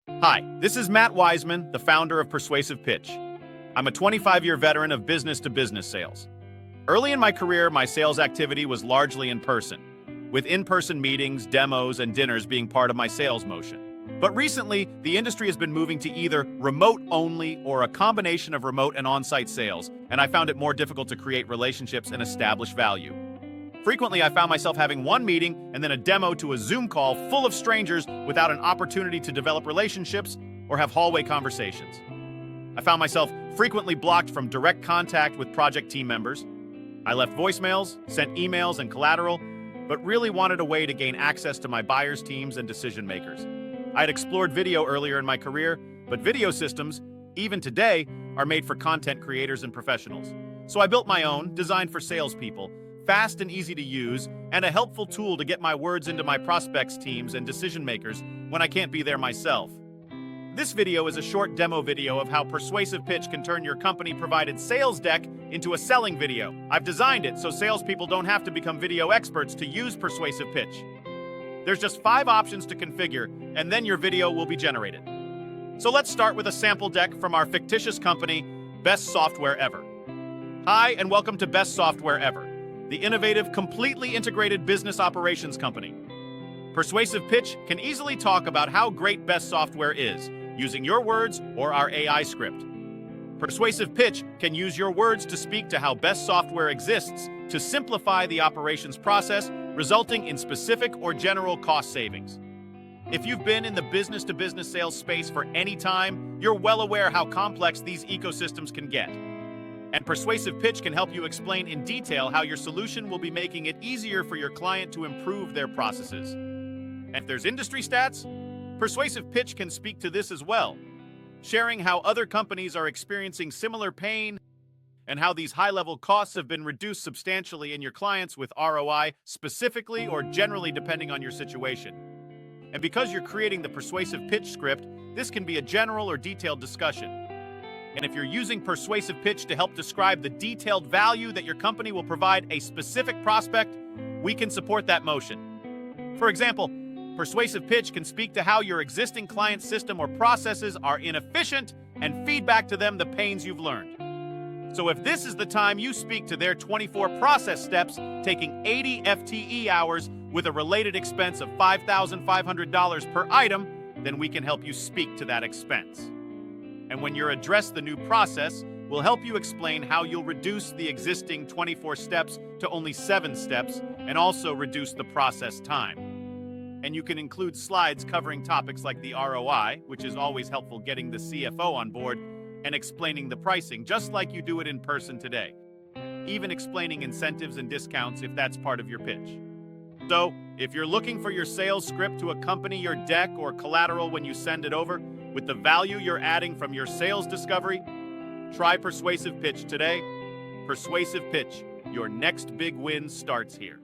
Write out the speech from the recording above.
Hi, this is Matt Wiseman, the founder of Persuasive Pitch. I'm a 25-year veteran of business-to-business sales. Early in my career, my sales activity was largely in person, with in-person meetings, demos, and dinners being part of my sales motion. But recently, the industry has been moving to either remote-only or a combination of remote and on-site sales, and I found it more difficult to create relationships and establish value. Frequently, I found myself having one meeting and then a demo to a Zoom call full of strangers without an opportunity to develop relationships or have hallway conversations. I found myself frequently blocked from direct contact with project team members. I left voicemails, sent emails and collateral, but really wanted a way to gain access to my buyers' teams and decision makers. I had explored video earlier in my career, but video systems, even today, are made for content creators and professionals. So I built my own, designed for salespeople, fast and easy to use, and a helpful tool to get my words into my prospects' teams and decision makers when I can't be there myself. This video is a short demo video of how Persuasive Pitch can turn your company-provided sales deck into a selling video. I've designed it so salespeople don't have to become video experts to use Persuasive Pitch. There's just 5 options to configure, and then your video will be generated. So let's start with a sample deck from our fictitious company, Best Software Ever. Hi, and welcome to Best Software Ever, the innovative, completely integrated business operations company. Persuasive Pitch can easily talk about how great Best Software is, using your words or our AI script. Persuasive Pitch can use your words to speak to how Best Software exists to simplify the operations process, resulting in specific or general cost savings. If you've been in the business-to-business sales space for any time, you're well aware how complex these ecosystems can get. And Persuasive Pitch can help you explain in detail how your solution will be making it easier for your client to improve their processes. And if there's industry stats, Persuasive Pitch can speak to this as well, sharing how other companies are experiencing similar pain and how these high-level costs have been reduced substantially in your clients with ROI specifically or generally depending on your situation. And because you're creating the Persuasive Pitch script, this can be a general or detailed discussion. And if you're using Persuasive Pitch to help describe the detailed value that your company will provide a specific prospect, we can support that motion. For example, Persuasive Pitch can speak to how your existing client system or processes are inefficient and feedback to them the pains you've learned. So if this is the time you speak to their 24 process steps, taking 80 FTE hours with a related expense of $5,500 per item, then we can help you speak to that expense. And when you're addressed the new process, we'll help you explain how you'll reduce the existing 24 steps to only 7 steps and also reduce the process time. And you can include slides covering topics like the ROI, which is always helpful getting the CFO on board, and explaining the pricing, just like you do it in person today. Even explaining incentives and discounts if that's part of your pitch. So, if you're looking for your sales script to accompany your deck or collateral when you send it over, with the value you're adding from your sales discovery, try Persuasive Pitch today. Persuasive Pitch, your next big win starts here.